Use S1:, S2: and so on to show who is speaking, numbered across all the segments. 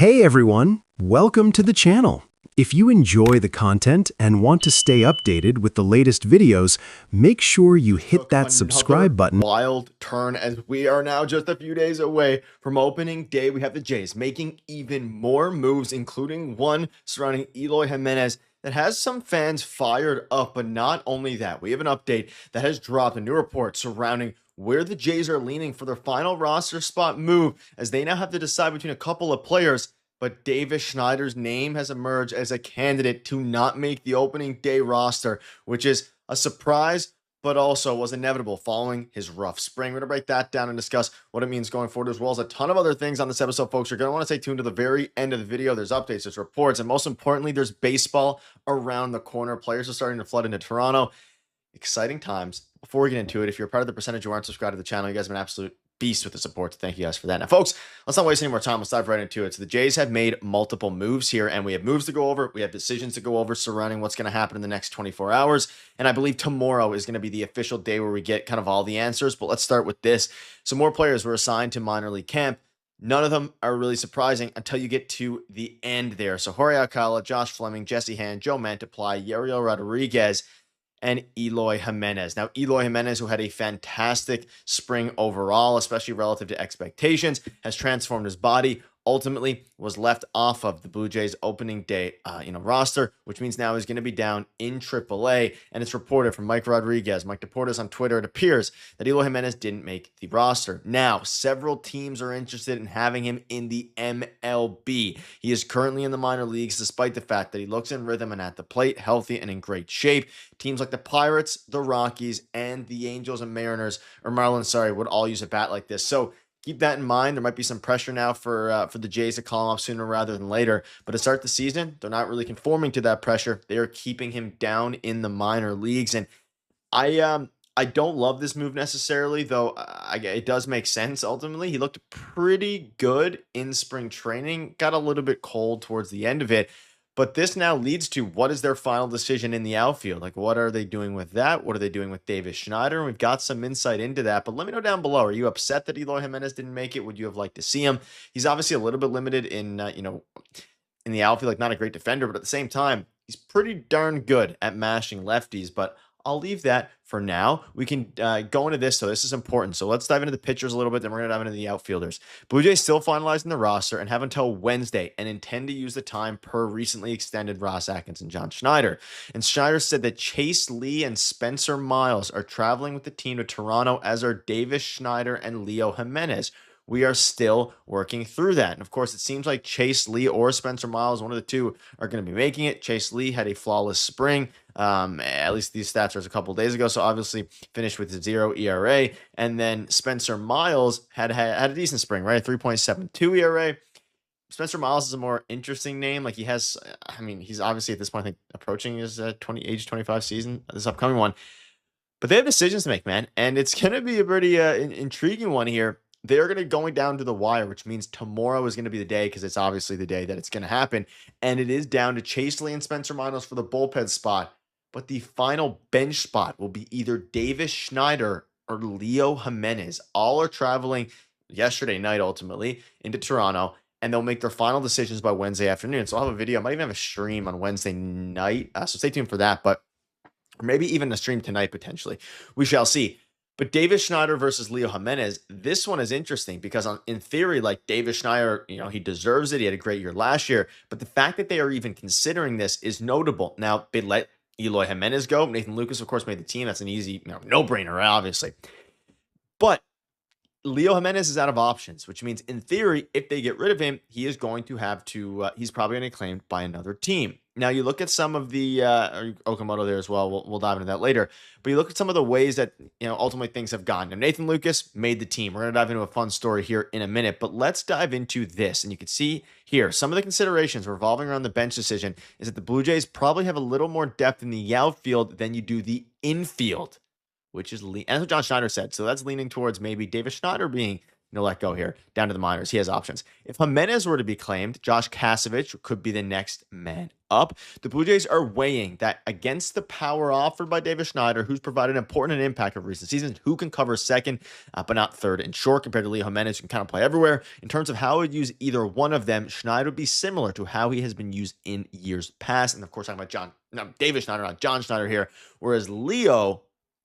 S1: Hey everyone, welcome to the channel. If you enjoy the content and want to stay updated with the latest videos, make sure you hit that subscribe button.
S2: Wild turn as we are now just a few days away from opening day. We have the Jays making even more moves, including one surrounding Eloy Jimenez that has some fans fired up. But not only that, we have an update that has dropped, a new report surrounding where the Jays are leaning for their final roster spot move, as they now have to decide between a couple of players. But Davis Schneider's name has emerged as a candidate to not make the opening day roster, which is a surprise, but also was inevitable following his rough spring. We're going to break that down and discuss what it means going forward, as well as a ton of other things on this episode, folks. You're going to want to stay tuned to the very end of the video. There's updates, there's reports, and most importantly, there's baseball around the corner. Players are starting to flood into Toronto. Exciting times. Before we get into it, if you're a part of the percentage who aren't subscribed to the channel, you guys have been absolute beast with the support. Thank you guys for that. Now, folks, let's not waste any more time. Let's dive right into it. So the Jays have made multiple moves here, and we have moves to go over. We have decisions to go over surrounding what's going to happen in the next 24 hours. And I believe tomorrow is going to be the official day where we get kind of all the answers. But let's start with this. So more players were assigned to minor league camp. None of them are really surprising until you get to the end there. So Jorge Alcala, Josh Fleming, Jesse Hand, Joe Mantiply, Yariel Rodriguez, and Eloy Jimenez. Now, Eloy Jimenez, who had a fantastic spring overall, especially relative to expectations, has transformed his body, ultimately was left off of the Blue Jays opening day roster, which means now he's going to be down in AAA. And it's reported from Mike Rodriguez, Mike Deportes on Twitter, it appears that Eloy Jimenez didn't make the roster. Now, several teams are interested in having him in the MLB. He is currently in the minor leagues, despite the fact that he looks in rhythm and at the plate, healthy and in great shape. Teams like the Pirates, the Rockies, and the Angels and Mariners, or Marlins, would all use a bat like this. So keep that in mind. There might be some pressure now for the Jays to call him up sooner rather than later. But to start the season, they're not really conforming to that pressure. They are keeping him down in the minor leagues. And I don't love this move necessarily, though it does make sense ultimately. He looked pretty good in spring training, got a little bit cold towards the end of it. But this now leads to, what is their final decision in the outfield? Like, what are they doing with that? What are they doing with Davis Schneider? And we've got some insight into that. But let me know down below. Are you upset that Eloy Jimenez didn't make it? Would you have liked to see him? He's obviously a little bit limited in, in the outfield, like not a great defender, but at the same time, he's pretty darn good at mashing lefties. But I'll leave that for now. We can go into this, so this is important. So let's dive into the pitchers a little bit, then we're going to dive into the outfielders. Blue Jays still finalizing the roster and have until Wednesday and intend to use the time per recently extended Ross Atkins and John Schneider. And Schneider said that Chase Lee and Spencer Miles are traveling with the team to Toronto, as are Davis Schneider and Leo Jimenez. We are still working through that. And of course, it seems like Chase Lee or Spencer Miles, one of the two, are going to be making it. Chase Lee had a flawless spring. At least these stats are a couple days ago. So obviously finished with a 0 ERA. And then Spencer Miles had a decent spring, right? A 3.72 ERA. Spencer Miles is a more interesting name. Like, he's obviously at this point, I think, approaching his age 25 season, this upcoming one. But they have decisions to make, man. And it's going to be a pretty intriguing one here. They're going to going down to the wire, which means tomorrow is going to be the day, because it's obviously the day that it's going to happen. And it is down to Chase Lee and Spencer Miles for the bullpen spot. But the final bench spot will be either Davis Schneider or Leo Jimenez. All are traveling yesterday night, ultimately, into Toronto. And they'll make their final decisions by Wednesday afternoon. So I'll have a video. I might even have a stream on Wednesday night. So stay tuned for that. But maybe even a stream tonight, potentially. We shall see. But Davis Schneider versus Leo Jimenez, this one is interesting because in theory, like, Davis Schneider, he deserves it. He had a great year last year. But the fact that they are even considering this is notable. Now, they let Eloy Jimenez go. Nathan Lucas, of course, made the team. That's an easy no-brainer, obviously. But Leo Jimenez is out of options, which means in theory, if they get rid of him, he is going to have to, he's probably going to be claimed by another team. Now, you look at some of the, Okamoto there as well. We'll dive into that later. But you look at some of the ways that, ultimately things have gone. Now, Nathan Lucas made the team. We're going to dive into a fun story here in a minute. But let's dive into this. And you can see here, some of the considerations revolving around the bench decision is that the Blue Jays probably have a little more depth in the outfield than you do the infield, which is, and that's what John Schneider said. So that's leaning towards maybe Davis Schneider being no let go here, down to the minors. He has options. If Jimenez were to be claimed, Josh Kasevich could be the next man up. The Blue Jays are weighing that against the power offered by David Schneider, who's provided an important impact of recent seasons, who can cover second, but not third and short, compared to Leo Jimenez, who can kind of play everywhere. In terms of how I would use either one of them, Schneider would be similar to how he has been used in years past. And of course, talking about David Schneider, not John Schneider here. Whereas Leo,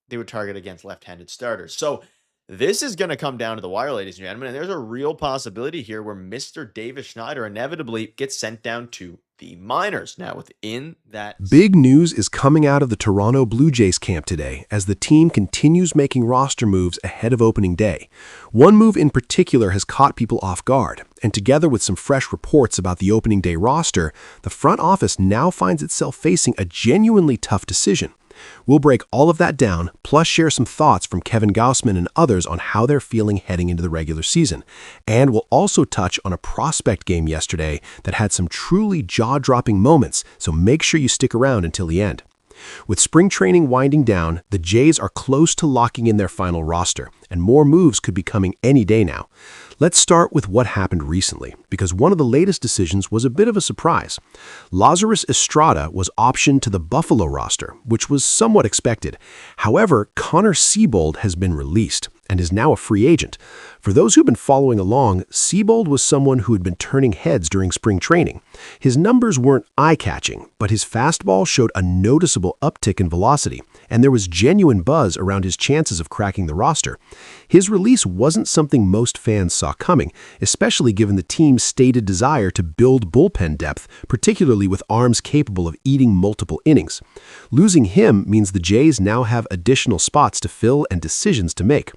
S2: they would target against left-handed starters. So this is going to come down to the wire, ladies and gentlemen, and there's a real possibility here where Mr. David Schneider inevitably gets sent down to the minors. Now, within that...
S1: Big news is coming out of the Toronto Blue Jays camp today as the team continues making roster moves ahead of opening day. One move in particular has caught people off guard, and together with some fresh reports about the opening day roster, the front office now finds itself facing a genuinely tough decision. We'll break all of that down, plus share some thoughts from Kevin Gosse and others on how they're feeling heading into the regular season. And we'll also touch on a prospect game yesterday that had some truly jaw-dropping moments, so make sure you stick around until the end. With spring training winding down, the Jays are close to locking in their final roster, and more moves could be coming any day now. Let's start with what happened recently, because one of the latest decisions was a bit of a surprise. Lazarus Estrada was optioned to the Buffalo roster, which was somewhat expected. However, Connor Seabold has been released and is now a free agent. For those who've been following along, Seabold was someone who had been turning heads during spring training. His numbers weren't eye-catching, but his fastball showed a noticeable uptick in velocity, and there was genuine buzz around his chances of cracking the roster. His release wasn't something most fans saw coming, especially given the team's stated desire to build bullpen depth, particularly with arms capable of eating multiple innings. Losing him means the Jays now have additional spots to fill and decisions to make.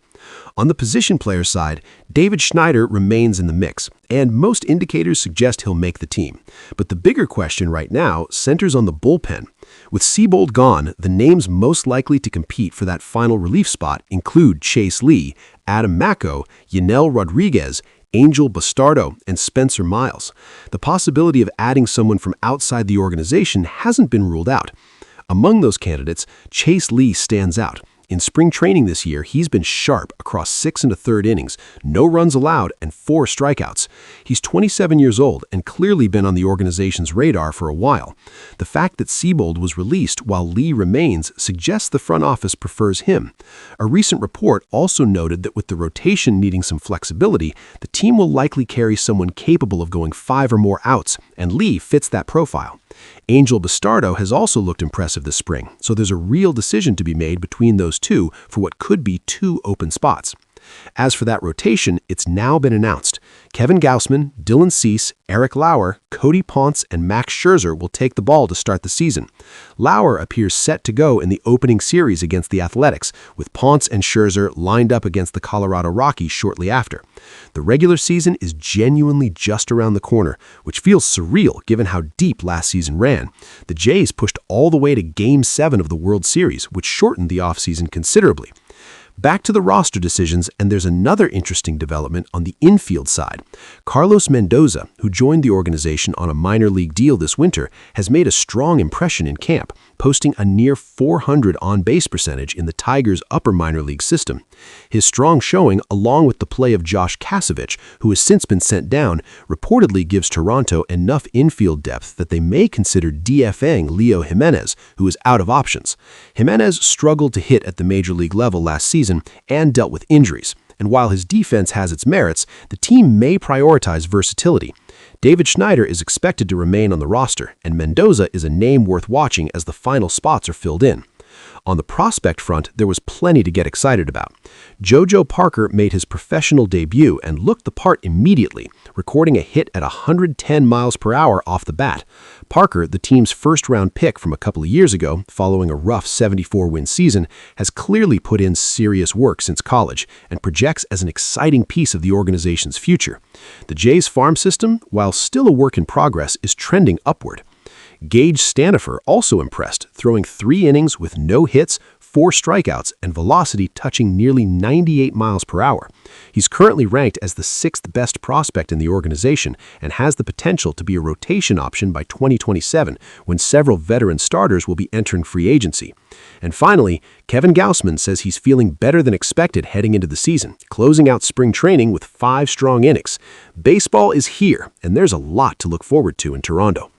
S1: On the position player side, David Schneider remains in the mix, and most indicators suggest he'll make the team. But the bigger question right now centers on the bullpen. With Seabold gone, the names most likely to compete for that final relief spot include Chase Lee, Adam Macko, Yanel Rodriguez, Angel Bastardo, and Spencer Miles. The possibility of adding someone from outside the organization hasn't been ruled out. Among those candidates, Chase Lee stands out. In spring training this year, he's been sharp across 6 1/3 innings, no runs allowed, and 4 strikeouts. He's 27 years old and clearly been on the organization's radar for a while. The fact that Seabold was released while Lee remains suggests the front office prefers him. A recent report also noted that with the rotation needing some flexibility, the team will likely carry someone capable of going 5 or more outs, and Lee fits that profile. Angel Bastardo has also looked impressive this spring, so there's a real decision to be made between those two for what could be 2 open spots. As for that rotation, it's now been announced. Kevin Gausman, Dylan Cease, Eric Lauer, Cody Ponce, and Max Scherzer will take the ball to start the season. Lauer appears set to go in the opening series against the Athletics, with Ponce and Scherzer lined up against the Colorado Rockies shortly after. The regular season is genuinely just around the corner, which feels surreal given how deep last season ran. The Jays pushed all the way to Game 7 of the World Series, which shortened the offseason considerably. Back to the roster decisions, and there's another interesting development on the infield side. Carlos Mendoza, who joined the organization on a minor league deal this winter, has made a strong impression in camp, posting a near .400 on-base percentage in the Tigers' upper minor league system. His strong showing, along with the play of Josh Kasevich, who has since been sent down, reportedly gives Toronto enough infield depth that they may consider DFAing Leo Jimenez, who is out of options. Jimenez struggled to hit at the major league level last season and dealt with injuries. And while his defense has its merits, the team may prioritize versatility. David Schneider is expected to remain on the roster, and Mendoza is a name worth watching as the final spots are filled in. On the prospect front, there was plenty to get excited about. JoJo Parker made his professional debut and looked the part immediately, recording a hit at 110 miles per hour off the bat. Parker, the team's first-round pick from a couple of years ago, following a rough 74-win season, has clearly put in serious work since college and projects as an exciting piece of the organization's future. The Jays farm system, while still a work in progress, is trending upward. Gage Stanifer also impressed, throwing 3 innings with no hits, 4 strikeouts, and velocity touching nearly 98 miles per hour. He's currently ranked as the 6th best prospect in the organization and has the potential to be a rotation option by 2027, when several veteran starters will be entering free agency. And finally, Kevin Gausman says he's feeling better than expected heading into the season, closing out spring training with 5 strong innings. Baseball is here, and there's a lot to look forward to in Toronto.